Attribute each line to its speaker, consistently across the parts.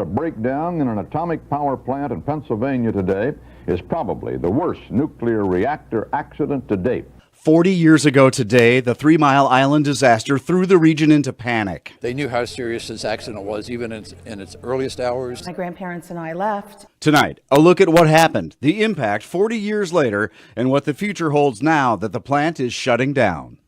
Speaker 1: A breakdown in an atomic power plant in Pennsylvania today is probably the worst nuclear reactor accident to date.
Speaker 2: 40 years ago today, the 3 Mile Island disaster threw the region into panic.
Speaker 3: They knew how serious this accident was, even in its earliest hours.
Speaker 4: My grandparents and I left.
Speaker 2: Tonight, a look at what happened, the impact 40 years later, and what the future holds now that the plant is shutting down.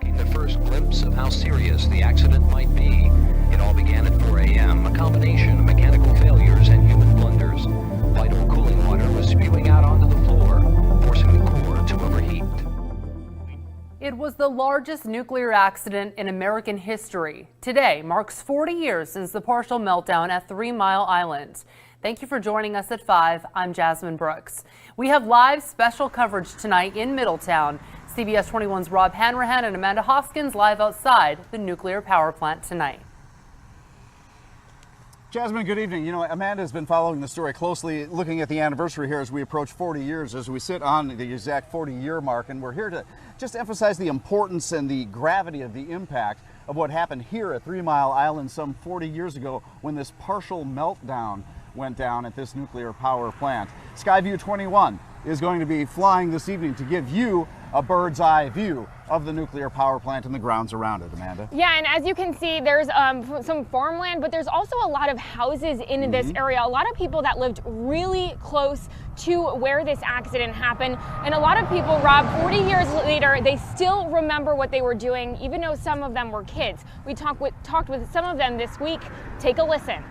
Speaker 5: The first glimpse of how serious the accident might be. It all began at 4 a.m., a combination of mechanical failures and human blunders. Vital cooling water was spewing out onto the floor, forcing the core to overheat.
Speaker 6: It was the largest nuclear accident in American history. Today marks 40 years since the partial meltdown at 3 Mile Island. Thank you for joining us at 5. I'm Jasmine Brooks. We have live special coverage tonight in Middletown. CBS 21's Rob Hanrahan and Amanda Hoskins live outside the nuclear power plant tonight.
Speaker 2: Jasmine, good evening. You know, Amanda's been following the story closely, looking at the anniversary here as we approach 40 years, as we sit on the exact 40-year mark, and we're here to just emphasize the importance and the gravity of the impact of what happened here at 3 Mile Island some 40 years ago when this partial meltdown went down at this nuclear power plant. Skyview 21 is going to be flying this evening to give you a bird's eye view of the nuclear power plant and the grounds around it, Amanda.
Speaker 7: Yeah, and as you can see, there's some farmland, but there's also a lot of houses in this area. A lot of people that lived really close to where this accident happened. And a lot of people, Rob, 40 years later, they still remember what they were doing, even though some of them were kids. We talked with some of them this week. Take a listen.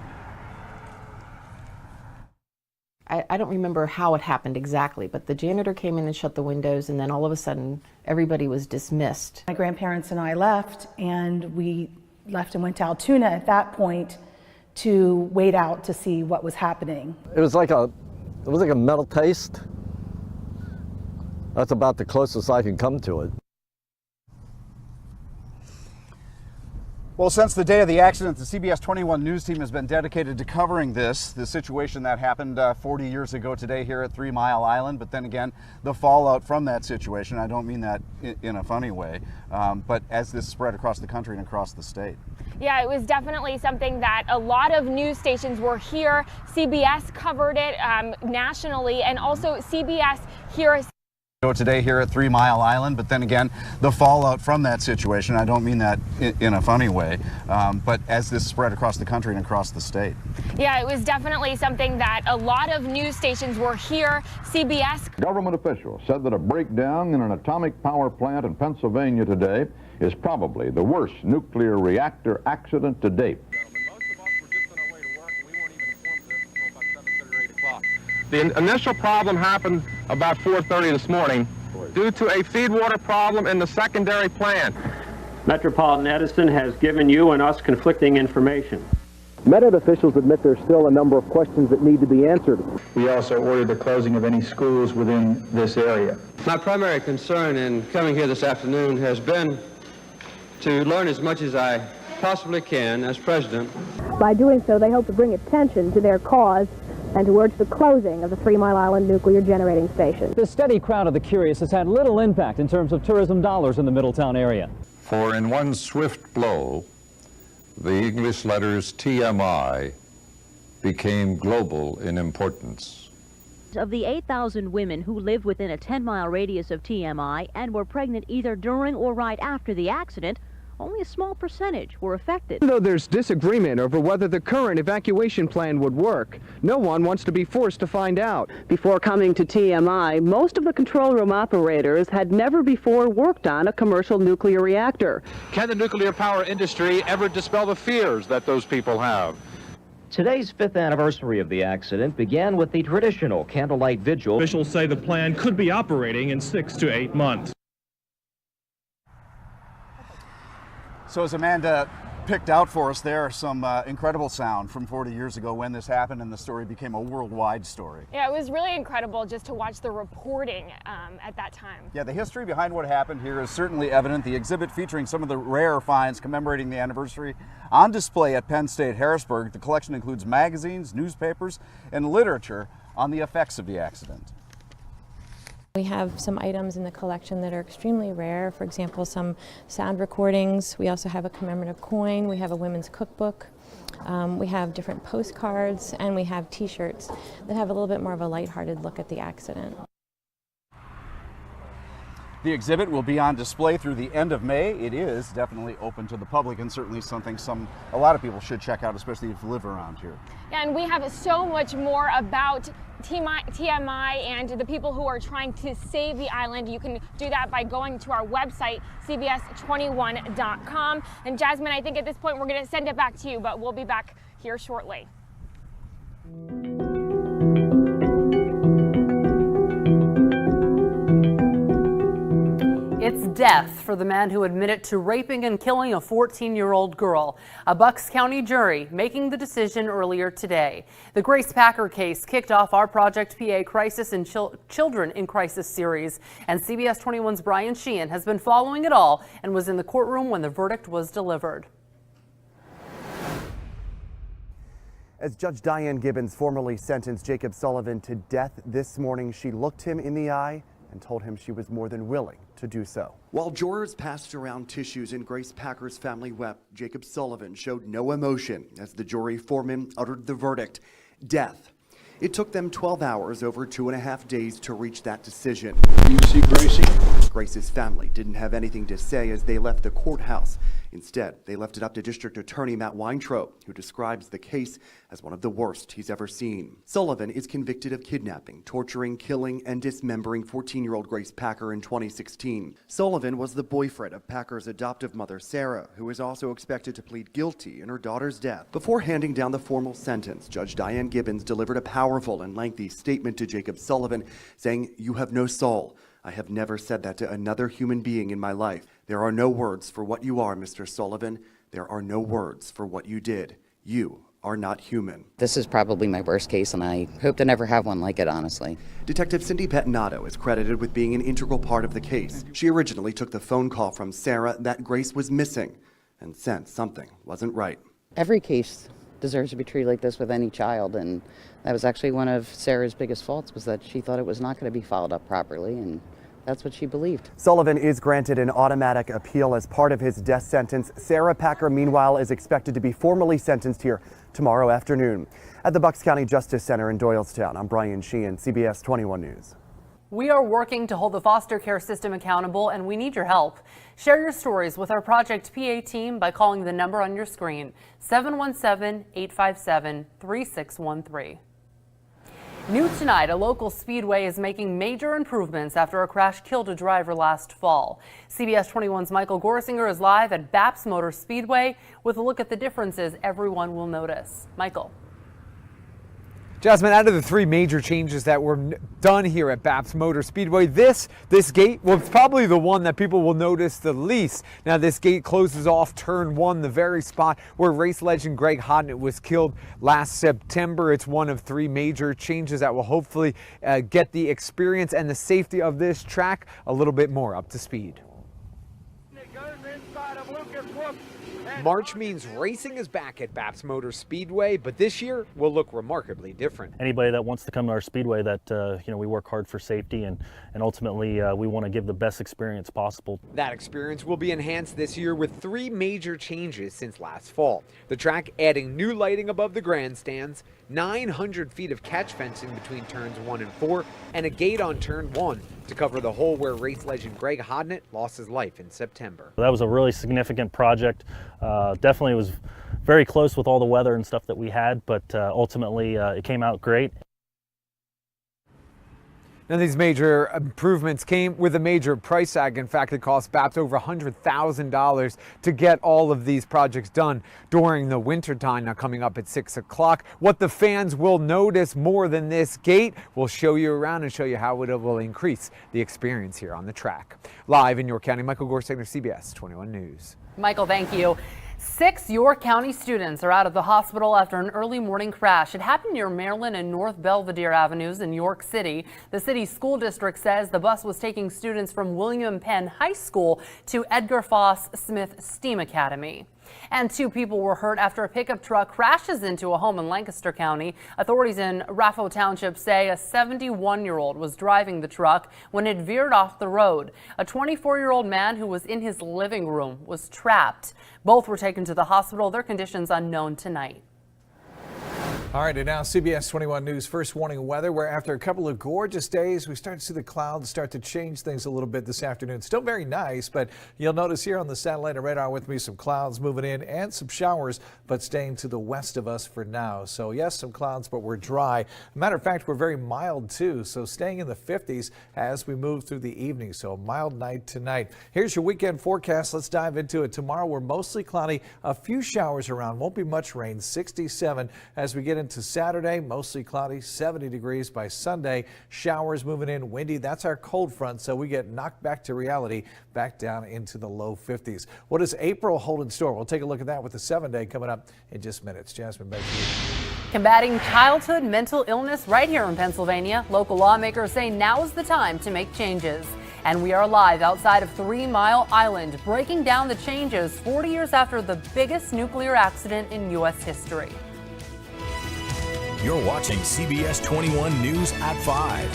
Speaker 8: I don't remember how it happened exactly, but the janitor came in and shut the windows, and then all of a sudden everybody was dismissed.
Speaker 4: My grandparents and I left, and we left and went to Altoona at that point to wait out to see what was happening.
Speaker 9: It was like a metal taste. That's about the closest I can come to it.
Speaker 2: Well, since the day of the accident, the CBS 21 news team has been dedicated to covering the situation that happened 40 years ago today here at 3 Mile Island. But then again, the fallout from that situation, I don't mean that in a funny way, but as this spread across the country and across the state.
Speaker 7: Yeah, it was definitely something that a lot of news stations were here. CBS covered it nationally, and also CBS here.
Speaker 2: Today here at 3 Mile Island, but then again, the fallout from that situation, I don't mean that in a funny way, but as this spread across the country and across the state.
Speaker 7: Yeah, it was definitely something that a lot of news stations were here. CBS.
Speaker 1: Government officials said that a breakdown in an atomic power plant in Pennsylvania today is probably the worst nuclear reactor accident to date.
Speaker 10: The initial problem happened about 4:30 this morning due to a feed water problem in the secondary plant.
Speaker 11: Metropolitan Edison has given you and us conflicting information.
Speaker 12: Met officials admit there's still a number of questions that need to be answered.
Speaker 13: We also ordered the closing of any schools within this area.
Speaker 14: My primary concern in coming here this afternoon has been to learn as much as I possibly can as president.
Speaker 15: By doing so, they hope to bring attention to their cause and to urge the closing of the 3 Mile Island nuclear generating station.
Speaker 16: The steady crowd of the curious has had little impact in terms of tourism dollars in the Middletown area.
Speaker 17: For in one swift blow, the English letters TMI became global in importance.
Speaker 18: Of the 8,000 women who live within a 10-mile radius of TMI and were pregnant either during or right after the accident, only a small percentage were affected.
Speaker 19: Though there's disagreement over whether the current evacuation plan would work, no one wants to be forced to find out.
Speaker 20: Before coming to TMI, most of the control room operators had never before worked on a commercial nuclear reactor.
Speaker 6: Can the nuclear power industry ever dispel the fears that those people have?
Speaker 5: Today's 5th anniversary of the accident began with the traditional candlelight vigil.
Speaker 3: Officials say the plant could be operating in 6 to 8 months.
Speaker 2: So as Amanda picked out for us there, some incredible sound from 40 years ago when this happened, and the story became a worldwide story.
Speaker 7: Yeah, it was really incredible just to watch the reporting at that time.
Speaker 2: Yeah, the history behind what happened here is certainly evident. The exhibit featuring some of the rare finds commemorating the anniversary on display at Penn State Harrisburg. The collection includes magazines, newspapers, and literature on the effects of the accident.
Speaker 21: We have some items in the collection that are extremely rare. For example, some sound recordings. We also have a commemorative coin. We have a women's cookbook. We have different postcards, and we have t-shirts that have a little bit more of a lighthearted look at the accident.
Speaker 2: The exhibit will be on display through the end of May. It is definitely open to the public and certainly something a lot of people should check out, especially if you live around here.
Speaker 7: Yeah, and we have so much more about TMI and the people who are trying to save the island. You can do that by going to our website, cbs21.com. And Jasmine, I think at this point we're going to send it back to you, but we'll be back here shortly.
Speaker 6: It's death for the man who admitted to raping and killing a 14-year-old girl. A Bucks County jury making the decision earlier today. The Grace Packer case kicked off our Project PA Crisis and Children in Crisis series. And CBS 21's Brian Sheehan has been following it all and was in the courtroom when the verdict was delivered.
Speaker 22: As Judge Diane Gibbons formally sentenced Jacob Sullivan to death this morning, she looked him in the eye and told him she was more than willing to do so. While jurors passed around tissues and Grace Packer's family wept, Jacob Sullivan showed no emotion as the jury foreman uttered the verdict: death. It took them 12 hours, over 2.5 days, to reach that decision.
Speaker 23: You see Gracie?
Speaker 22: Grace's family didn't have anything to say as they left the courthouse. Instead, they left it up to District Attorney Matt Weintraub, who describes the case as one of the worst he's ever seen. Sullivan is convicted of kidnapping, torturing, killing, and dismembering 14-year-old Grace Packer in 2016. Sullivan was the boyfriend of Packer's adoptive mother, Sarah, who is also expected to plead guilty in her daughter's death. Before handing down the formal sentence, Judge Diane Gibbons delivered a powerful and lengthy statement to Jacob Sullivan, saying, "You have no soul. I have never said that to another human being in my life. There are no words for what you are, Mr. Sullivan. There are no words for what you did. You are not human."
Speaker 24: This is probably my worst case, and I hope to never have one like it, honestly.
Speaker 22: Detective Cindy Pettinato is credited with being an integral part of the case. She originally took the phone call from Sarah that Grace was missing and sensed something wasn't right.
Speaker 24: Every case deserves to be treated like this with any child, and that was actually one of Sarah's biggest faults, was that she thought it was not going to be followed up properly, and that's what she believed.
Speaker 22: Sullivan is granted an automatic appeal as part of his death sentence. Sarah Packer, meanwhile, is expected to be formally sentenced here tomorrow afternoon. At the Bucks County Justice Center in Doylestown, I'm Brian Sheehan, CBS 21 News.
Speaker 6: We are working to hold the foster care system accountable, and we need your help. Share your stories with our Project PA team by calling the number on your screen, 717-857-3613. New tonight, a local speedway is making major improvements after a crash killed a driver last fall. CBS 21's Michael Gorsinger is live at Baps Motor Speedway with a look at the differences everyone will notice. Michael.
Speaker 25: Jasmine, out of the three major changes that were done here at Baps Motor Speedway, this gate, well, it's probably the one that people will notice the least. Now, this gate closes off turn one, the very spot where race legend Greg Hodnett was killed last September. It's one of three major changes that will hopefully get the experience and the safety of this track a little bit more up to speed. March means racing is back at Baps Motor Speedway, but this year will look remarkably different.
Speaker 26: Anybody that wants to come to our speedway, that we work hard for safety, and ultimately we want to give the best experience possible.
Speaker 25: That experience will be enhanced this year with three major changes since last fall. The track adding new lighting above the grandstands, 900 feet of catch fencing between turns 1 and 4, and a gate on turn 1 to cover the hole where race legend Greg Hodnett lost his life in September.
Speaker 26: That was a really significant project. Definitely was very close with all the weather and stuff that we had, but ultimately it came out great.
Speaker 25: Now, these major improvements came with a major price tag. In fact, it cost Baps over $100,000 to get all of these projects done during the winter time. Now, coming up at 6 o'clock, what the fans will notice more than this gate, we'll show you around and show you how it will increase the experience here on the track. Live in York County, Michael Gorsinger, CBS 21 News.
Speaker 6: Michael, thank you. 6 York County students are out of the hospital after an early morning crash. It happened near Maryland and North Belvedere Avenues in York City. The city school district says the bus was taking students from William Penn High School to Edgar Foss Smith STEAM Academy. And 2 people were hurt after a pickup truck crashes into a home in Lancaster County. Authorities in Raffo Township say a 71-year-old was driving the truck when it veered off the road. A 24-year-old man who was in his living room was trapped. Both were taken to the hospital. Their conditions unknown tonight.
Speaker 1: All right, and now CBS 21 News first warning weather, where after a couple of gorgeous days, we start to see the clouds start to change things a little bit this afternoon. Still very nice, but you'll notice here on the satellite and radar with me some clouds moving in and some showers, but staying to the west of us for now. So yes, some clouds, but we're dry. Matter of fact, we're very mild too, so staying in the 50s as we move through the evening. So a mild night tonight. Here's your weekend forecast. Let's dive into it. Tomorrow we're mostly cloudy, a few showers around, won't be much rain, 67 as we get into Saturday, mostly cloudy, 70 degrees by Sunday. Showers moving in, windy. That's our cold front, so we get knocked back to reality, back down into the low 50s. What does April hold in store? We'll take a look at that with the 7-day coming up in just minutes. Jasmine, back to you.
Speaker 6: Combating childhood mental illness right here in Pennsylvania. Local lawmakers say now is the time to make changes. And we are live outside of 3 Mile Island, breaking down the changes 40 years after the biggest nuclear accident in U.S. history.
Speaker 4: You're watching CBS 21 News at 5.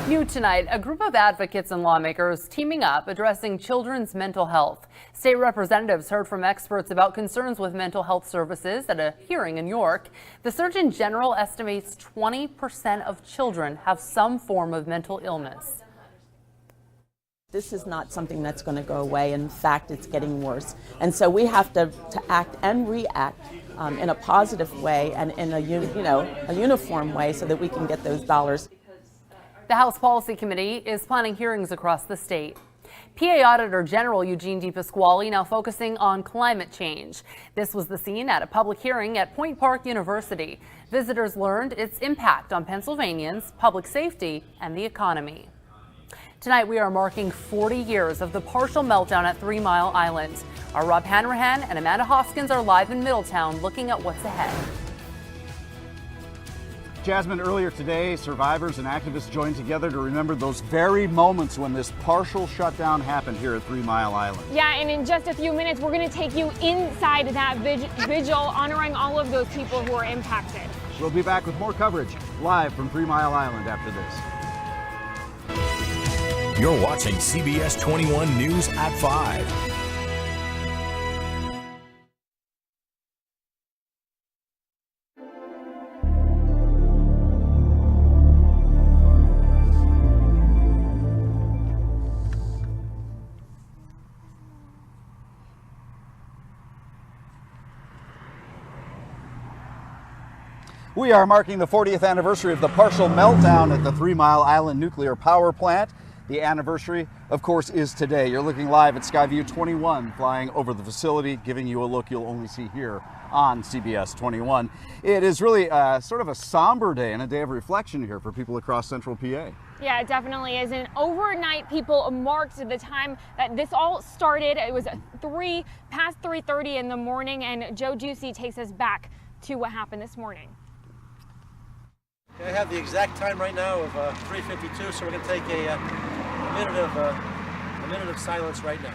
Speaker 6: New tonight, a group of advocates and lawmakers teaming up addressing children's mental health. State representatives heard from experts about concerns with mental health services at a hearing in York. The Surgeon General estimates 20% of children have some form of mental illness.
Speaker 8: This is not something that's going to go away. In fact, it's getting worse. And so we have to act and react in a positive way and in a uniform way so that we can get those dollars.
Speaker 6: The House Policy Committee is planning hearings across the state. PA Auditor General Eugene DePasquale now focusing on climate change. This was the scene at a public hearing at Point Park University. Visitors learned its impact on Pennsylvanians, public safety, and the economy. Tonight we are marking 40 years of the partial meltdown at 3 Mile Island. Our Rob Hanrahan and Amanda Hoskins are live in Middletown looking at what's ahead.
Speaker 2: Jasmine, earlier today, survivors and activists joined together to remember those very moments when this partial shutdown happened here at 3 Mile Island.
Speaker 7: Yeah, and in just a few minutes, we're going to take you inside that vigil, honoring all of those people who are impacted.
Speaker 2: We'll be back with more coverage live from 3 Mile Island after this.
Speaker 4: You're watching CBS 21 News at 5.
Speaker 2: We are marking the 40th anniversary of the partial meltdown at the 3 Mile Island nuclear power plant. The anniversary, of course, is today. You're looking live at Skyview 21, flying over the facility, giving you a look you'll only see here on CBS 21. It is really sort of a somber day and a day of reflection here for people across central PA.
Speaker 7: Yeah, it definitely is. And overnight, people marked the time that this all started. It was past 3:30 in the morning, and Joe Juicy takes us back to what happened this morning.
Speaker 9: I have the exact time right now of 3:52, so we're going to take a minute of silence right now.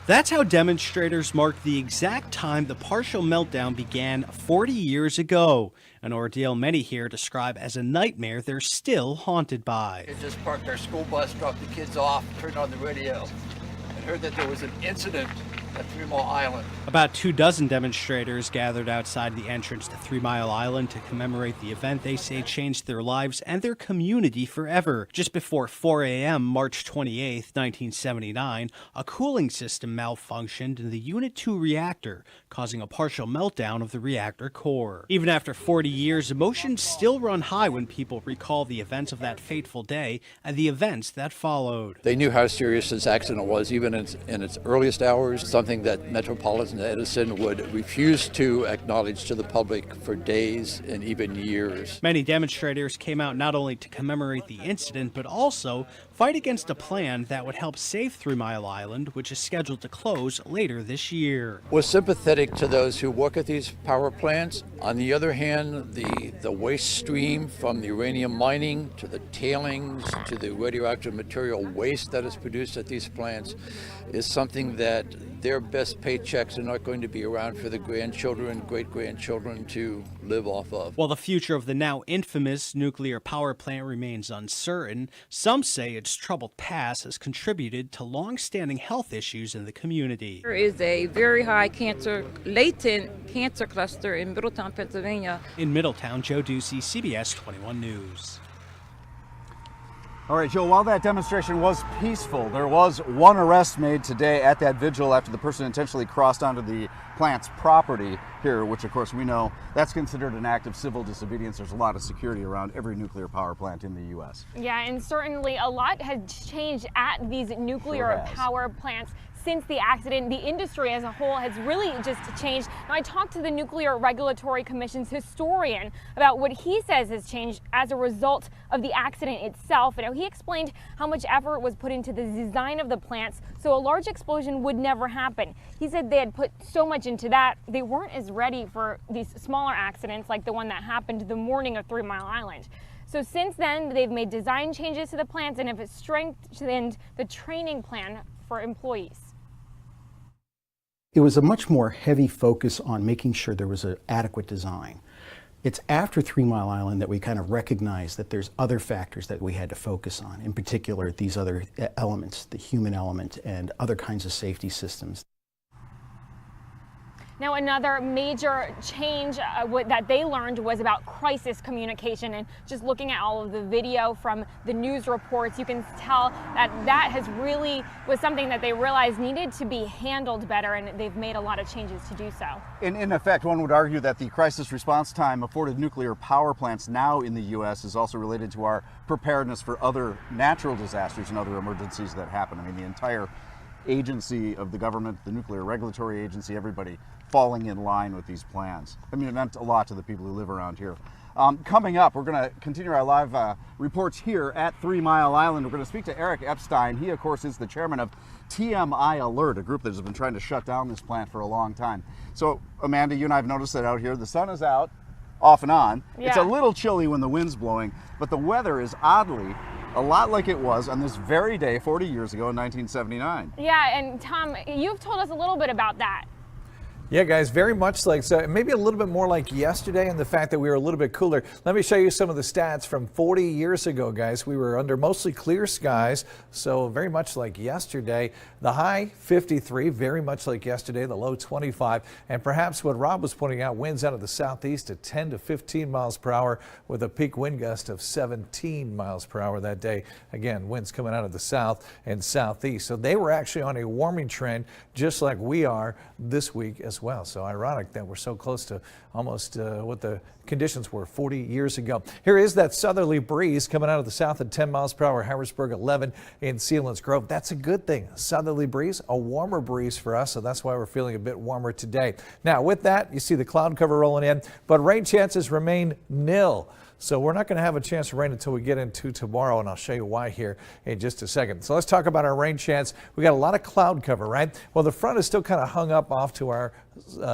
Speaker 10: That's how demonstrators marked the exact time the partial meltdown began 40 years ago. An ordeal many here describe as a nightmare they're still haunted by.
Speaker 3: They just parked our school bus, dropped the kids off, turned on the radio, and heard that there was an incident at 3 Mile Island.
Speaker 10: About 24 demonstrators gathered outside the entrance to 3 Mile Island to commemorate the event they say changed their lives and their community forever. Just before 4 a.m. March 28, 1979, a cooling system malfunctioned in the Unit 2 reactor, causing a partial meltdown of the reactor core. Even after 40 years, emotions still run high when people recall the events of that fateful day and the events that followed.
Speaker 3: They knew how serious this accident was, even in its earliest hours. something that Metropolitan Edison would refuse to acknowledge to the public for days and even years.
Speaker 10: Many demonstrators came out not only to commemorate the incident, but also fight against a plan that would help save 3 Mile Island, which is scheduled to close later this year.
Speaker 3: We're sympathetic to those who work at these power plants. On the other hand, the waste stream from the uranium mining to the tailings to the radioactive material waste that is produced at these plants is something that their best paychecks are not going to be around for the grandchildren, great-grandchildren to live off of.
Speaker 10: While the future of the now infamous nuclear power plant remains uncertain, some say its troubled past has contributed to long-standing health issues in the community.
Speaker 11: There is a very high latent cancer cluster in Middletown, Pennsylvania.
Speaker 10: In Middletown, Joe Ducey, CBS 21 News.
Speaker 2: All right, Joe, while that demonstration was peaceful, there was one arrest made today at that vigil after the person intentionally crossed onto the plant's property here, which of course we know that's considered an act of civil disobedience. There's a lot of security around every nuclear power plant in the U.S.
Speaker 7: Yeah, and certainly a lot has changed at these nuclear power plants. Since the accident, the industry as a whole has really just changed. Now, I talked to the Nuclear Regulatory Commission's historian about what he says has changed as a result of the accident itself. You know, he explained how much effort was put into the design of the plants so a large explosion would never happen. He said they had put so much into that, they weren't as ready for these smaller accidents like the one that happened the morning of 3 Mile Island. So since then, they've made design changes to the plants and have strengthened the training plan for employees.
Speaker 12: It was a much more heavy focus on making sure there was an adequate design. It's after 3 Mile Island that we kind of recognized that there's other factors that we had to focus on, in particular these other elements, the human element and other kinds of safety systems.
Speaker 7: Now, another major change that they learned was about crisis communication, and just looking at all of the video from the news reports, you can tell that that has really was something that they realized needed to be handled better, and they've made a lot of changes to do so.
Speaker 2: In effect, one would argue that the crisis response time afforded nuclear power plants now in the U.S. is also related to our preparedness for other natural disasters and other emergencies that happen. I mean, the entire agency of the government, the Nuclear Regulatory Agency, everybody falling in line with these plans. I mean, it meant a lot to the people who live around here. Coming up, we're going to continue our live reports here at 3 Mile Island. We're going to speak to Eric Epstein. He, of course, is the chairman of TMI Alert, a group that has been trying to shut down this plant for a long time. So, Amanda, you and I have noticed that out here, the sun is out, off and on. Yeah. It's a little chilly when the wind's blowing, but the weather is oddly a lot like it was on this very day 40 years ago in 1979.
Speaker 7: Yeah, and Tom, you've told us a little bit about that.
Speaker 1: Yeah, guys, very much like, so maybe a little bit more like yesterday in the fact that we were a little bit cooler. Let me show you some of the stats from 40 years ago, guys. We were under mostly clear skies, so very much like yesterday. The high 53, very much like yesterday, the low 25, and perhaps what Rob was pointing out, winds out of the southeast at 10 to 15 miles per hour with a peak wind gust of 17 miles per hour that day. Again, winds coming out of the south and southeast. So they were actually on a warming trend just like we are this week as well. So ironic that we're so close to almost what the conditions were 40 years ago. Here is that southerly breeze coming out of the south at 10 miles per hour, Harrisburg 11 in Sealands Grove. That's a good thing. Southerly breeze, a warmer breeze for us, so that's why we're feeling a bit warmer today. Now with that, you see the cloud cover rolling in, but rain chances remain nil. So we're not going to have a chance of rain until we get into tomorrow, and I'll show you why here in just a second. So let's talk about our rain chance. We got a lot of cloud cover, right? Well, the front is still kind of hung up off to our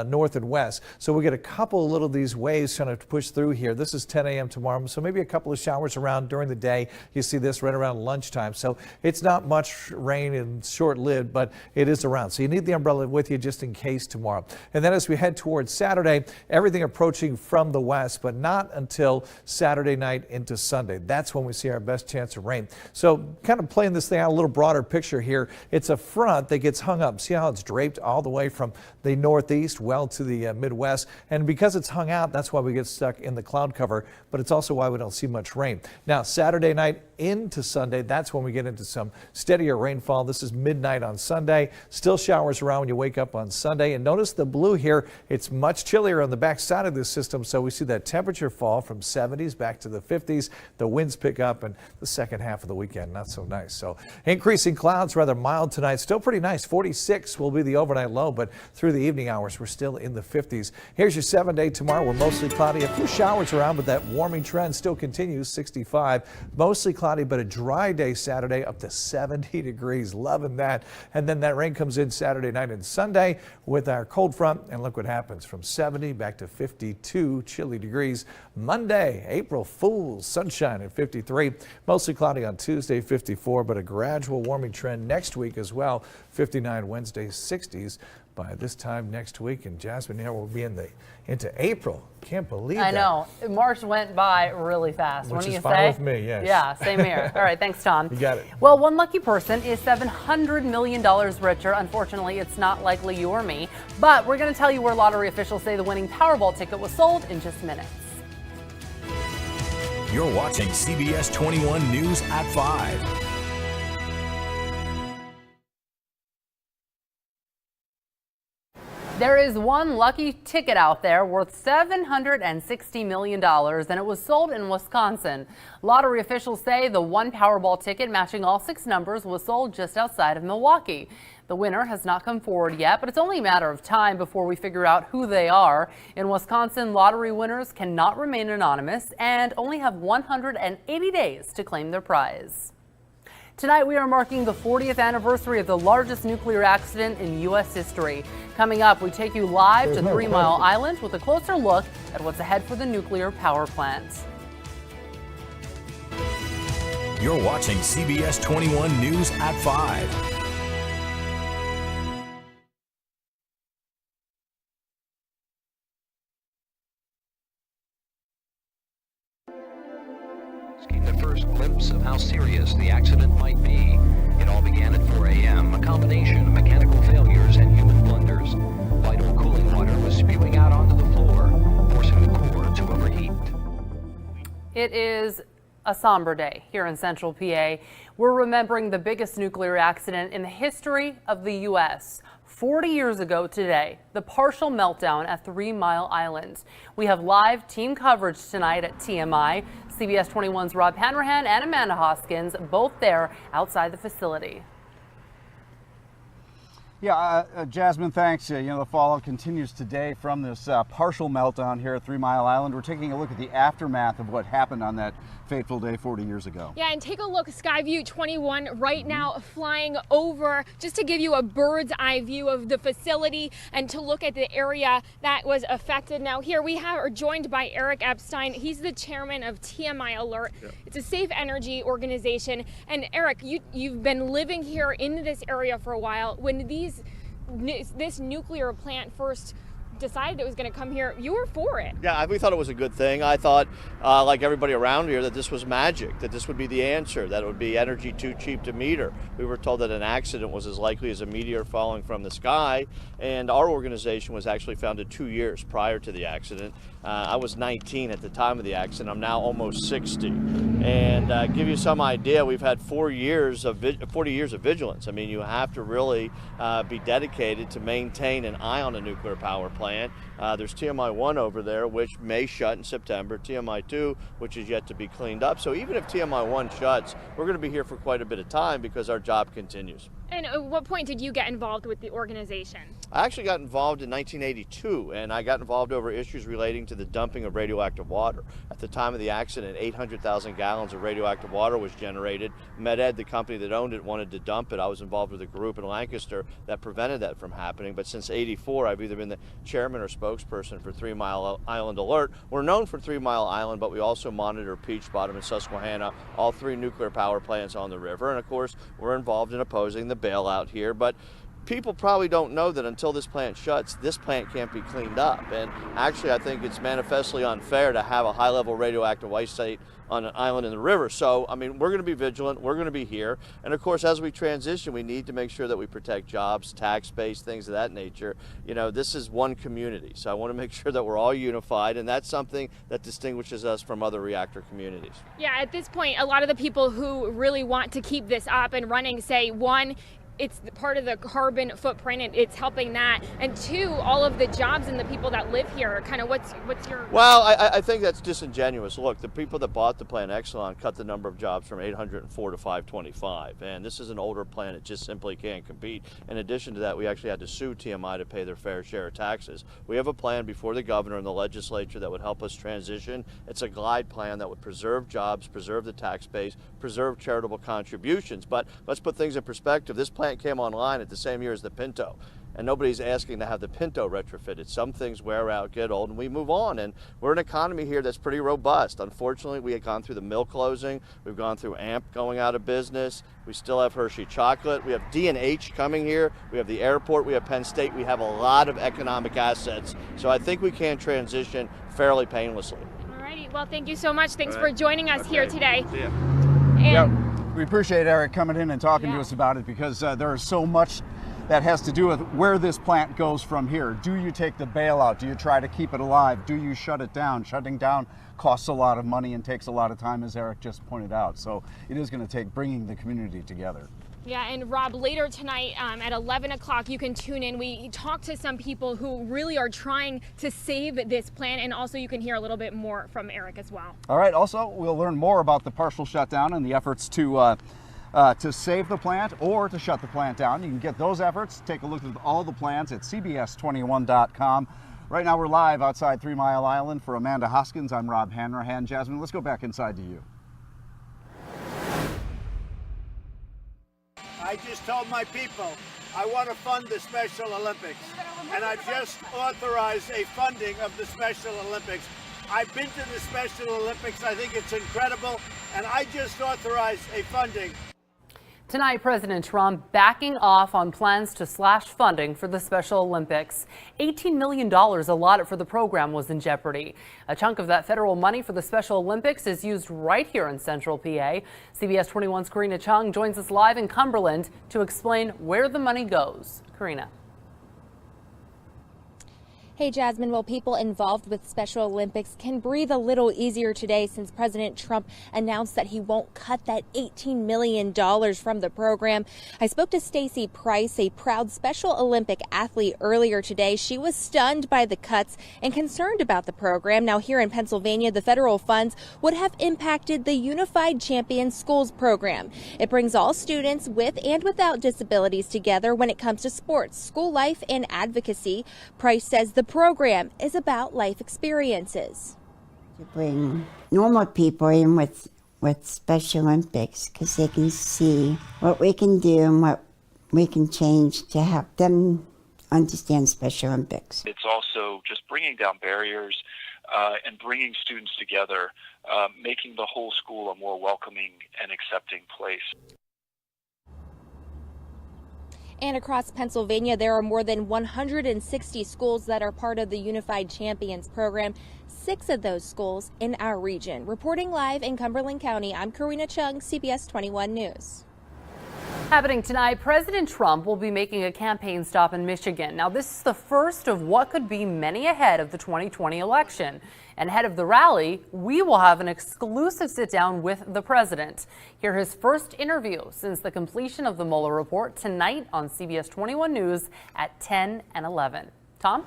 Speaker 1: north and west. So we get a couple of little of these waves trying to push through here. This is 10 a.m. tomorrow, so maybe a couple of showers around during the day. You see this right around lunchtime. So it's not much rain and short-lived, but it is around. So you need the umbrella with you just in case tomorrow. And then as we head towards Saturday, everything approaching from the west, but not until Saturday night into Sunday. That's when we see our best chance of rain. So kind of playing this thing out a little broader picture here, it's a front that gets hung up. See how it's draped all the way from the northeast well to the Midwest, and because it's hung out, that's why we get stuck in the cloud cover, but it's also why we don't see much rain. Now Saturday night, into Sunday, that's when we get into some steadier rainfall. This is midnight on Sunday. Still showers around when you wake up on Sunday. And notice the blue here. It's much chillier on the back side of this system, so we see that temperature fall from 70s back to the 50s. The winds pick up, and the second half of the weekend, not so nice. So increasing clouds, rather mild tonight. Still pretty nice. 46 will be the overnight low, but through the evening hours, we're still in the 50s. Here's your 7-day tomorrow. We're mostly cloudy. A few showers around, but that warming trend still continues. 65. Mostly cloudy, but a dry day Saturday up to 70 degrees. Loving that. And then that rain comes in Saturday night and Sunday with our cold front. And look what happens from 70 back to 52 chilly degrees. Monday, April Fool's, sunshine at 53. Mostly cloudy on Tuesday, 54, but a gradual warming trend next week as well. 59 Wednesday, 60s by this time next week. And Jasmine, here we'll be into April. Can't believe that.
Speaker 6: I know. March went by really fast.
Speaker 1: Which
Speaker 6: Wouldn't
Speaker 1: is
Speaker 6: you
Speaker 1: fine
Speaker 6: say?
Speaker 1: with me, yes.
Speaker 6: Yeah, same here. All right, thanks, Tom.
Speaker 1: You got it.
Speaker 6: Well, one lucky person is $700 million richer. Unfortunately, it's not likely you or me, but we're going to tell you where lottery officials say the winning Powerball ticket was sold in just minutes.
Speaker 4: You're watching CBS 21 News at 5.
Speaker 6: There is one lucky ticket out there worth $760 million, and it was sold in Wisconsin. Lottery officials say the one Powerball ticket matching all 6 numbers was sold just outside of Milwaukee. The winner has not come forward yet, but it's only a matter of time before we figure out who they are. In Wisconsin, lottery winners cannot remain anonymous and only have 180 days to claim their prize. Tonight, we are marking the 40th anniversary of the largest nuclear accident in U.S. history. Coming up, we take you live to 3 Mile Island with a closer look at what's ahead for the nuclear power plant.
Speaker 4: You're watching CBS 21 News at 5.
Speaker 5: The first glimpse of how serious the accident might be. It all began at 4 a.m., a combination of mechanical failures and human blunders. Vital cooling water was spewing out onto the floor, forcing the core to overheat.
Speaker 6: It is a somber day here in Central PA. We're remembering the biggest nuclear accident in the history of the U.S. 40 years ago today, the partial meltdown at 3 Mile Island. We have live team coverage tonight at TMI. CBS 21's Rob Hanrahan and Amanda Hoskins, both there outside the facility.
Speaker 2: Yeah, Jasmine, thanks. The fallout continues today from this partial meltdown here at 3 Mile Island. We're taking a look at the aftermath of what happened on that fateful day 40 years ago.
Speaker 7: Yeah, and take a look, Skyview 21 right now flying over just to give you a bird's eye view of the facility and to look at the area that was affected. Now here we are joined by Eric Epstein. He's the chairman of TMI Alert. Yep. It's a safe energy organization. And Eric, you've been living here in this area for a while. When this nuclear plant first decided it was going to come here, you were for it.
Speaker 13: Yeah, we thought it was a good thing. I thought, like everybody around here, that this was magic, that this would be the answer, that it would be energy too cheap to meter. We were told that an accident was as likely as a meteor falling from the sky, and our organization was actually founded 2 years prior to the accident. I was 19 at the time of the accident. I'm now almost 60. And give you some idea, we've had 40 years of vigilance. I mean, you have to really be dedicated to maintain an eye on a nuclear power plant. There's TMI 1 over there, which may shut in September, TMI 2, which is yet to be cleaned up. So even if TMI 1 shuts, we're going to be here for quite a bit of time because our job continues.
Speaker 7: And at what point did you get involved with the organization?
Speaker 13: I actually got involved in 1982, and I got involved over issues relating to the dumping of radioactive water. At the time of the accident, 800,000 gallons of radioactive water was generated. MedEd, the company that owned it, wanted to dump it. I was involved with a group in Lancaster that prevented that from happening. But since '84, I've either been the chairman or spokesperson for 3 Mile Island Alert. We're known for 3 Mile Island, but we also monitor Peach Bottom and Susquehanna, all 3 nuclear power plants on the river. And of course, we're involved in opposing the bailout here. But people probably don't know that until this plant shuts, this plant can't be cleaned up. And actually, I think it's manifestly unfair to have a high-level radioactive waste site on an island in the river. So, I mean, we're going to be vigilant. We're going to be here. And of course, as we transition, we need to make sure that we protect jobs, tax base, things of that nature. You know, this is one community. So I want to make sure that we're all unified. And that's something that distinguishes us from other reactor communities.
Speaker 7: Yeah, at this point, a lot of the people who really want to keep this up and running say, one, it's part of the carbon footprint and it's helping that, and two, all of the jobs and the people that live here. Kind of what's your...
Speaker 13: Well, I think that's disingenuous. Look, the people that bought the plant, Exelon, cut the number of jobs from 804 to 525, and this is an older plant. It just simply can't compete. In addition to that, we actually had to sue TMI to pay their fair share of taxes. We have a plan before the governor and the legislature that would help us transition. It's a glide plan that would preserve jobs, preserve the tax base, preserve charitable contributions. But let's put things in perspective. This plant came online at the same year as the Pinto, and nobody's asking to have the Pinto retrofitted. Some things wear out, get old, and we move on. And we're an economy here that's pretty robust. Unfortunately, we had gone through the mill closing. We've gone through AMP going out of business. We still have Hershey Chocolate. We have D&H coming here. We have the airport. We have Penn State. We have a lot of economic assets. So I think we can transition fairly painlessly.
Speaker 7: All righty. Well, thank you so much. Thanks for joining us here today.
Speaker 13: See ya.
Speaker 7: And
Speaker 2: we appreciate Eric coming in and talking to us about it, because there is so much that has to do with where this plant goes from here. Do you take the bailout? Do you try to keep it alive? Do you shut it down? Shutting down costs a lot of money and takes a lot of time, as Eric just pointed out. So it is going to take bringing the community together.
Speaker 7: Yeah, and Rob, later tonight at 11 o'clock, you can tune in. We talked to some people who really are trying to save this plant, and also you can hear a little bit more from Eric as well.
Speaker 2: All right, also, we'll learn more about the partial shutdown and the efforts to save the plant or to shut the plant down. You can get those efforts, take a look at all the plans at CBS21.com. Right now, we're live outside 3 Mile Island. For Amanda Hoskins, I'm Rob Hanrahan. Jasmine, let's go back inside to you.
Speaker 14: I just told my people I want to fund the Special Olympics, and I've just authorized a funding of the Special Olympics. I've been to the Special Olympics. I think it's incredible, and I just authorized a funding.
Speaker 6: Tonight, President Trump backing off on plans to slash funding for the Special Olympics. $18 million allotted for the program was in jeopardy. A chunk of that federal money for the Special Olympics is used right here in Central PA. CBS 21's Karina Chung joins us live in Cumberland to explain where the money goes. Karina.
Speaker 15: Hey, Jasmine. Well, people involved with Special Olympics can breathe a little easier today since President Trump announced that he won't cut that $18 million from the program. I spoke to Stacy Price, a proud Special Olympic athlete, earlier today. She was stunned by the cuts and concerned about the program. Now, here in Pennsylvania, the federal funds would have impacted the Unified Champions Schools program. It brings all students with and without disabilities together when it comes to sports, school life, and advocacy. Price says the program is about life experiences.
Speaker 16: To bring normal people in with Special Olympics, because they can see what we can do and what we can change to help them understand Special Olympics.
Speaker 17: It's also just bringing down barriers and bringing students together, making the whole school a more welcoming and accepting place.
Speaker 15: And across Pennsylvania, there are more than 160 schools that are part of the Unified Champions program. 6 of those schools in our region. Reporting live in Cumberland County, I'm Karina Chung, CBS 21 News.
Speaker 6: Happening tonight, President Trump will be making a campaign stop in Michigan. Now, this is the first of what could be many ahead of the 2020 election. And ahead of the rally, we will have an exclusive sit-down with the president. Hear his first interview since the completion of the Mueller report tonight on CBS 21 News at 10 and 11. Tom?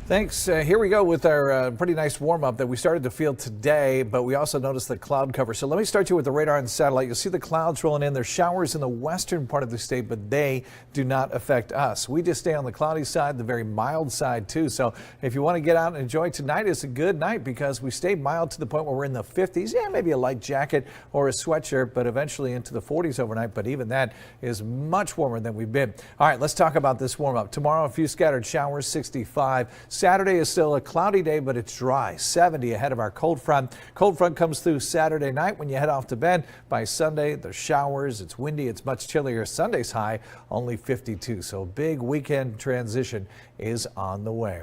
Speaker 1: Thanks. Here we go with our pretty nice warm-up that we started to feel today, but we also noticed the cloud cover. So let me start you with the radar and satellite. You'll see the clouds rolling in. There's showers in the western part of the state, but they do not affect us. We just stay on the cloudy side, the very mild side too. So if you want to get out and enjoy tonight, it's a good night because we stay mild to the point where we're in the 50s. Yeah, maybe a light jacket or a sweatshirt, but eventually into the 40s overnight. But even that is much warmer than we've been. All right, let's talk about this warm-up. Tomorrow, a few scattered showers, 65. Saturday is still a cloudy day, but it's dry. 70 ahead of our cold front. Cold front comes through Saturday night when you head off to bed. By Sunday, there's showers. It's windy. It's much chillier. Sunday's high only 52. So big weekend transition is on the way.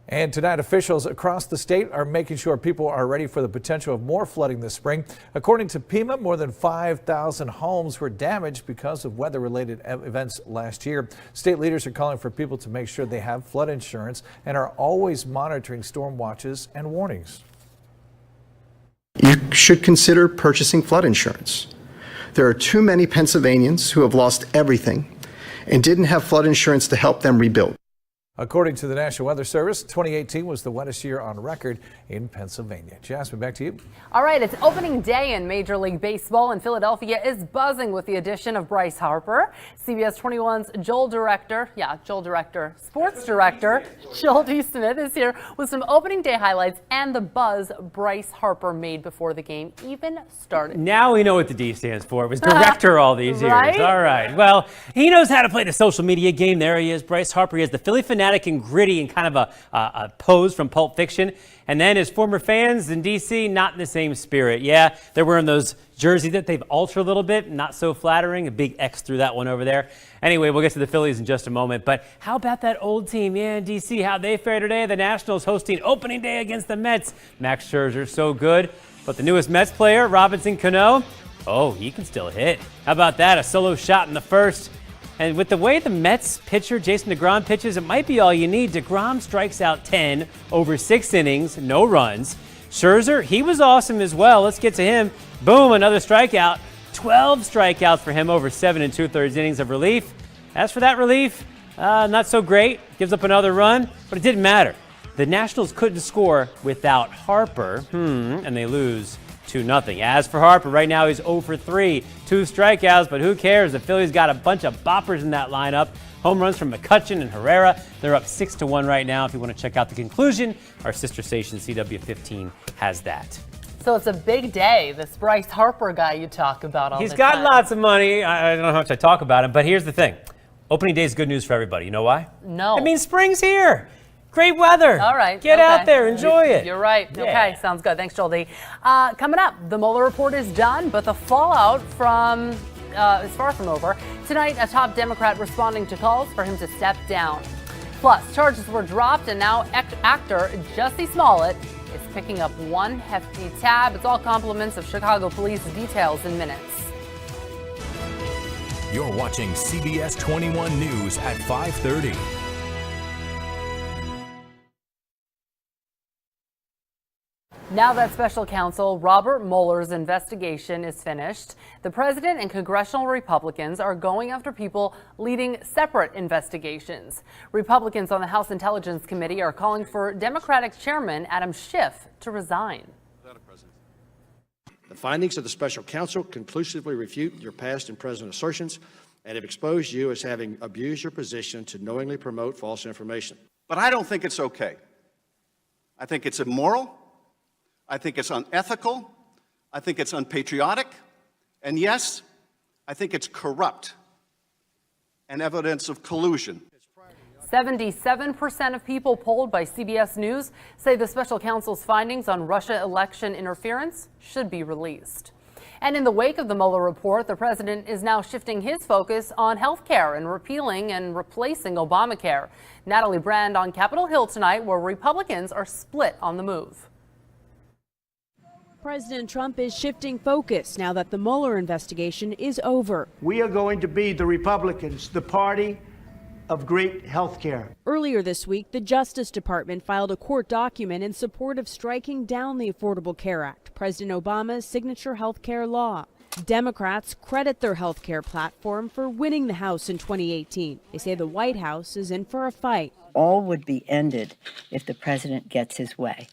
Speaker 1: And tonight, officials across the state are making sure people are ready for the potential of more flooding this spring. According to PEMA, more than 5,000 homes were damaged because of weather-related events last year. State leaders are calling for people to make sure they have flood insurance and are always monitoring storm watches and warnings.
Speaker 18: You should consider purchasing flood insurance. There are too many Pennsylvanians who have lost everything and didn't have flood insurance to help them rebuild.
Speaker 1: According to the National Weather Service, 2018 was the wettest year on record in Pennsylvania. Jasmine, back to you.
Speaker 6: All right, it's opening day in Major League Baseball, and Philadelphia is buzzing with the addition of Bryce Harper. CBS 21's sports director, Joel D. Smith is here with some opening day highlights and the buzz Bryce Harper made before the game even started.
Speaker 19: Now we know what the D stands for. It was director all these years.
Speaker 6: Right?
Speaker 19: All right. Well, he knows how to play the social media game. There he is, Bryce Harper. He has the Philly fanatic and gritty and kind of a pose from Pulp Fiction. And then his former fans in D.C., not in the same spirit. Yeah, they're wearing those jerseys that they've altered a little bit. Not so flattering. A big X through that one over there. Anyway, we'll get to the Phillies in just a moment. But how about that old team? Yeah, D.C., how they fare today. The Nationals hosting opening day against the Mets. Max Scherzer, so good. But the newest Mets player, Robinson Cano, oh, he can still hit. How about that? A solo shot in the first. And with the way the Mets pitcher, Jason DeGrom, pitches, it might be all you need. DeGrom strikes out 10 over 6 innings, no runs. Scherzer, he was awesome as well. Let's get to him. Boom, another strikeout. 12 strikeouts for him over 7 2/3 innings of relief. As for that relief, not so great. Gives up another run, but it didn't matter. The Nationals couldn't score without Harper, and they lose 2-0. As for Harper, right now he's 0 for 3, 2 strikeouts, but who cares? The Phillies got a bunch of boppers in that lineup. Home runs from McCutchen and Herrera. They're up 6-1 right now. If you want to check out the conclusion, our sister station CW15 has that.
Speaker 6: So it's a big day, this Bryce Harper guy you talk about all the time.
Speaker 19: He's got lots of money. I don't know how much I talk about him, but here's the thing. Opening day is good news for everybody. You know why?
Speaker 6: No.
Speaker 19: It means spring's here. Great weather.
Speaker 6: All right.
Speaker 19: Get out there. Enjoy it.
Speaker 6: You're right.
Speaker 19: Yeah.
Speaker 6: Okay. Sounds good. Thanks, Joel D. Coming up, the Mueller report is done, but the fallout from is far from over. Tonight, a top Democrat responding to calls for him to step down. Plus, charges were dropped, and now actor Jussie Smollett is picking up one hefty tab. It's all compliments of Chicago police. Details in minutes.
Speaker 4: You're watching CBS 21 News at 5:30.
Speaker 6: Now that special counsel Robert Mueller's investigation is finished, the president and congressional Republicans are going after people leading separate investigations. Republicans on the House Intelligence Committee are calling for Democratic Chairman Adam Schiff to resign.
Speaker 20: The findings of the special counsel conclusively refute your past and present assertions and have exposed you as having abused your position to knowingly promote false information.
Speaker 2: But I don't think it's okay. I think it's immoral. I think it's unethical. I think it's unpatriotic. And yes, I think it's corrupt and evidence of collusion.
Speaker 6: 77% of people polled by CBS News say the special counsel's findings on Russia election interference should be released. And in the wake of the Mueller report, the president is now shifting his focus on health care and repealing and replacing Obamacare. Natalie Brand on Capitol Hill tonight, where Republicans are split on the move.
Speaker 21: President Trump is shifting focus now that the Mueller investigation is over.
Speaker 14: We are going to be the Republicans, the party of great health care.
Speaker 21: Earlier this week, the Justice Department filed a court document in support of striking down the Affordable Care Act, President Obama's signature health care law. Democrats credit their health care platform for winning the House in 2018. They say the White House is in for a fight.
Speaker 23: All would be ended if the president gets his way.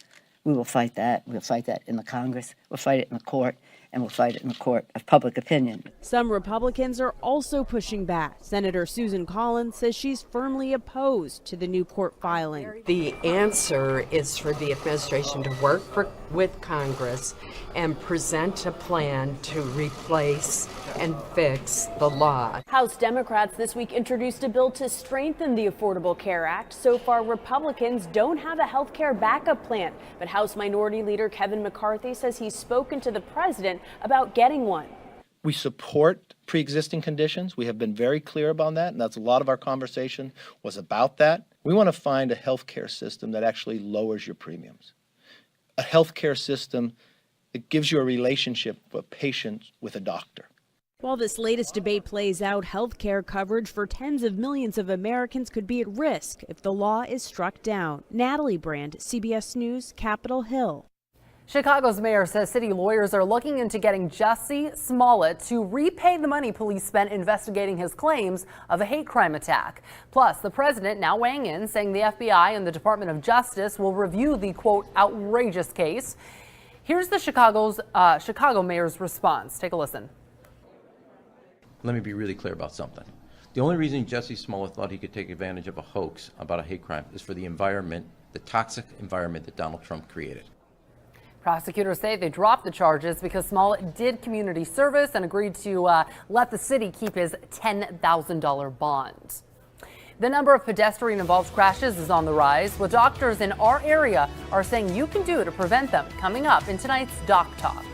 Speaker 23: We will fight that. We'll fight that in the Congress. We'll fight it in the court. and we'll fight it in the court of public opinion.
Speaker 21: Some Republicans are also pushing back. Senator Susan Collins says she's firmly opposed to the new court filing.
Speaker 8: The answer is for the administration to work with Congress and present a plan to replace and fix the law.
Speaker 21: House Democrats this week introduced a bill to strengthen the Affordable Care Act. So far, Republicans don't have a health care backup plan, but House Minority Leader Kevin McCarthy says he's spoken to the president about getting one.
Speaker 9: We support pre-existing conditions. We have been very clear about that, and that's a lot of our conversation was about that. We want to find a health care system that actually lowers your premiums. A health care system that gives you a relationship of a patient with a doctor.
Speaker 21: While this latest debate plays out, health care coverage for tens of millions of Americans could be at risk if the law is struck down. Natalie Brand, CBS News, Capitol Hill.
Speaker 6: Chicago's mayor says city lawyers are looking into getting Jussie Smollett to repay the money police spent investigating his claims of a hate crime attack. Plus, the president now weighing in, saying the FBI and the Department of Justice will review the, quote, outrageous case. Here's the Chicago mayor's response. Take a listen.
Speaker 22: Let me be really clear about something. The only reason Jussie Smollett thought he could take advantage of a hoax about a hate crime is for the environment, the toxic environment that Donald Trump created.
Speaker 6: Prosecutors say they dropped the charges because Smollett did community service and agreed to let the city keep his $10,000 bond. The number of pedestrian-involved crashes is on the rise. What doctors in our area are saying you can do to prevent them, coming up in tonight's Doc Talk.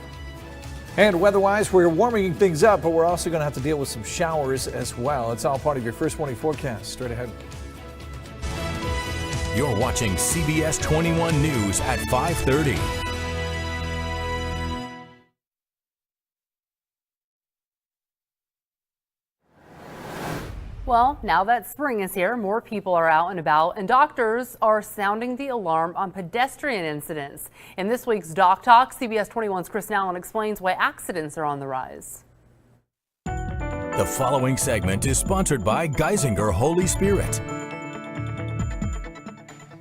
Speaker 1: And weather-wise, we're warming things up, but we're also going to have to deal with some showers as well. It's all part of your first warning forecast. Straight ahead.
Speaker 4: You're watching CBS 21 News at 5:30.
Speaker 6: Well, now that spring is here, more people are out and about, and doctors are sounding the alarm on pedestrian incidents. In this week's Doc Talk, CBS 21's Chris Allen explains why accidents are on the rise.
Speaker 4: The following segment is sponsored by Geisinger Holy Spirit.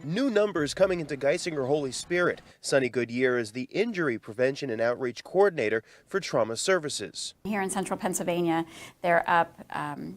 Speaker 24: New numbers coming into Geisinger Holy Spirit. Sunny Goodyear is the Injury Prevention and Outreach Coordinator for Trauma Services.
Speaker 25: Here in central Pennsylvania, they're up.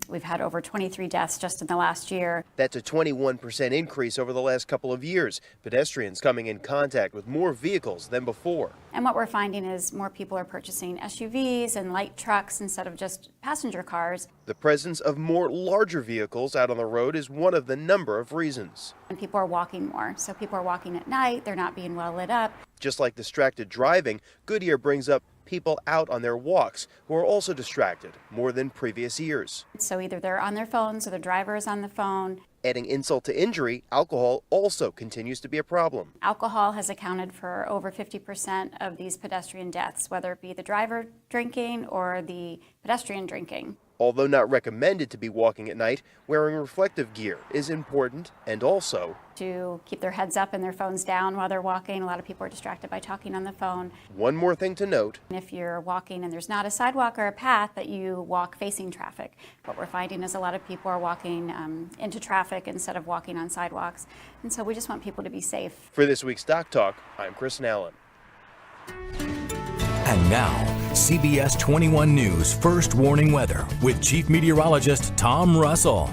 Speaker 25: We've had over 23 deaths just in the last year.
Speaker 24: That's a 21% increase over the last couple of years. Pedestrians coming in contact with more vehicles than before.
Speaker 25: And what we're finding is more people are purchasing SUVs and light trucks instead of just passenger cars.
Speaker 24: The presence of more larger vehicles out on the road is one of the number of reasons.
Speaker 25: And people are walking more. So people are walking at night, they're not being well lit up.
Speaker 24: Just like distracted driving, Goodyear brings up people out on their walks who are also distracted more than previous years.
Speaker 25: So either they're on their phones or the driver is on the phone.
Speaker 24: Adding insult to injury, alcohol also continues to be a problem.
Speaker 25: Alcohol has accounted for over 50% of these pedestrian deaths, whether it be the driver drinking or the pedestrian drinking.
Speaker 24: Although not recommended to be walking at night, wearing reflective gear is important, and also
Speaker 25: to keep their heads up and their phones down while they're walking. A lot of people are distracted by talking on the phone.
Speaker 24: One more thing to note.
Speaker 25: If you're walking and there's not a sidewalk or a path, that you walk facing traffic. What we're finding is a lot of people are walking into traffic instead of walking on sidewalks. And so we just want people to be safe.
Speaker 24: For this week's Doc Talk, I'm Chris Allen.
Speaker 4: And now, CBS 21 News First Warning Weather with Chief Meteorologist Tom Russell.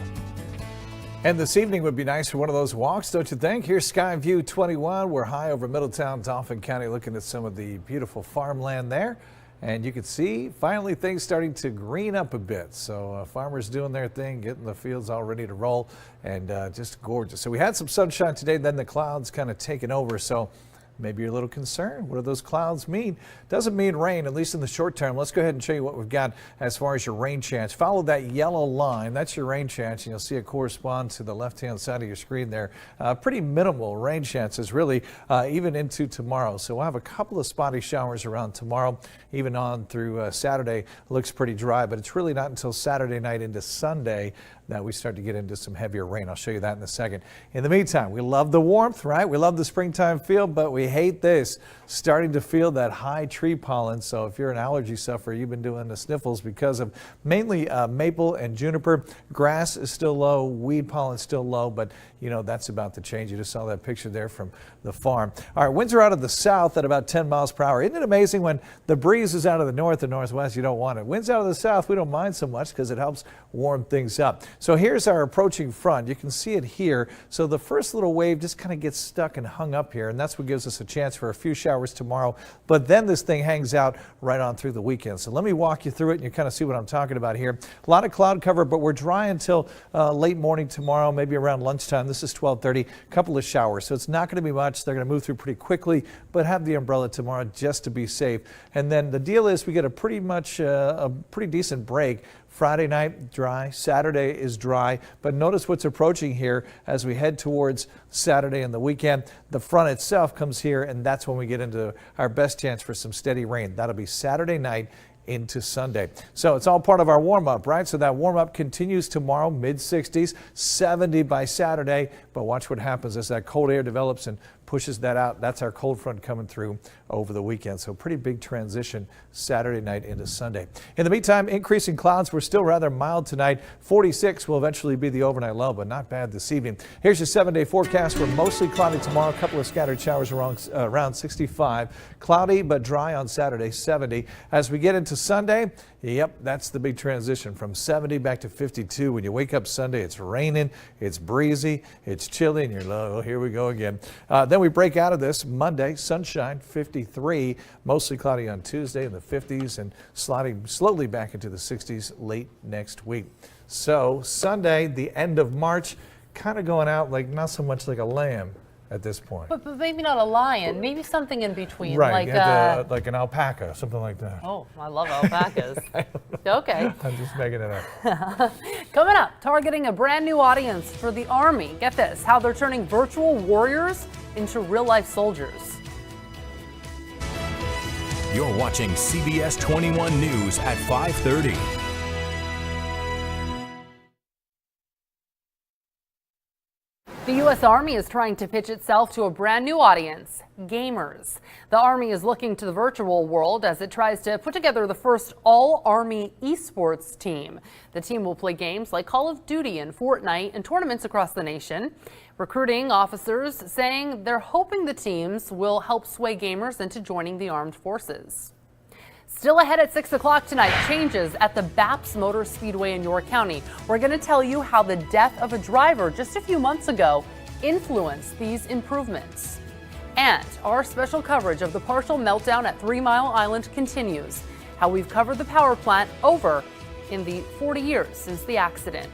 Speaker 1: And this evening would be nice for one of those walks, don't you think? Here's Sky View 21. We're high over Middletown, Dauphin County, looking at some of the beautiful farmland there. And you can see finally things starting to green up a bit. So farmers doing their thing, getting the fields all ready to roll, and just gorgeous. So we had some sunshine today, then the clouds kind of taken over. So maybe you're a little concerned. What do those clouds mean? Doesn't mean rain, at least in the short term. Let's go ahead and show you what we've got as far as your rain chance. Follow that yellow line. That's your rain chance, and you'll see it correspond to the left-hand side of your screen there. Pretty minimal rain chances, really, even into tomorrow. So we'll have a couple of spotty showers around tomorrow, even on through Saturday. Looks pretty dry, but it's really not until Saturday night into Sunday that we start to get into some heavier rain. I'll show you that in a second. In the meantime, we love the warmth, right? We love the springtime feel, but we we hate this. Starting to feel that high tree pollen. So if you're an allergy sufferer, you've been doing the sniffles because of mainly maple and juniper. Grass is still low, weed pollen still low, but you know, that's about to change. You just saw that picture there from the farm. All right, winds are out of the south at about 10 miles per hour. Isn't it amazing when the breeze is out of the north and northwest, you don't want it. Winds out of the south, we don't mind so much because it helps warm things up. So here's our approaching front. You can see it here. So the first little wave just kind of gets stuck and hung up here, and that's what gives us a chance for a few showers tomorrow. But then this thing hangs out right on through the weekend. So let me walk you through it and you kind of see what I'm talking about here. A lot of cloud cover, but we're dry until late morning tomorrow, maybe around lunchtime. This is 12:30, a couple of showers. So it's not going to be much. They're going to move through pretty quickly, but have the umbrella tomorrow just to be safe. And then the deal is we get a pretty decent break. Friday night, dry. Saturday is dry. But notice what's approaching here as we head towards Saturday and the weekend. The front itself comes here, and that's when we get into our best chance for some steady rain. That'll be Saturday night into Sunday. So it's all part of our warm-up, right? So that warm-up continues tomorrow, mid-60s, 70 by Saturday. But watch what happens as that cold air develops and pushes that out. That's our cold front coming through over the weekend. So pretty big transition Saturday night into Sunday. In the meantime, increasing clouds. We're still rather mild tonight. 46 will eventually be the overnight low, but not bad this evening. Here's your 7-day forecast. We're mostly cloudy tomorrow. A couple of scattered showers around 65. Cloudy but dry on Saturday, 70. As we get into Sunday, yep, that's the big transition from 70 back to 52. When you wake up Sunday, it's raining, it's breezy, it's chilly, and you're like, oh, here we go again. Then we break out of this Monday, sunshine, 53, mostly cloudy on Tuesday in the 50s, and sliding slowly back into the 60s late next week. So Sunday, the end of March, kind of going out like not so much like a lamb at this point.
Speaker 6: But maybe not a lion, maybe something in between.
Speaker 1: Right, like an alpaca, something like that.
Speaker 6: Oh, I love alpacas. Okay.
Speaker 1: I'm just making it up.
Speaker 6: Coming up, targeting a brand new audience for the Army. Get this, how they're turning virtual warriors into real-life soldiers.
Speaker 4: You're watching CBS 21 News at 5:30.
Speaker 6: The U.S. Army is trying to pitch itself to a brand new audience, gamers. The Army is looking to the virtual world as it tries to put together the first all-Army esports team. The team will play games like Call of Duty and Fortnite in tournaments across the nation. Recruiting officers saying they're hoping the teams will help sway gamers into joining the armed forces. Still ahead at 6 o'clock tonight, changes at the Baps Motor Speedway in York County. We're going to tell you how the death of a driver just a few months ago influenced these improvements. And our special coverage of the partial meltdown at 3 Mile Island continues. How we've covered the power plant over in the 40 years since the accident.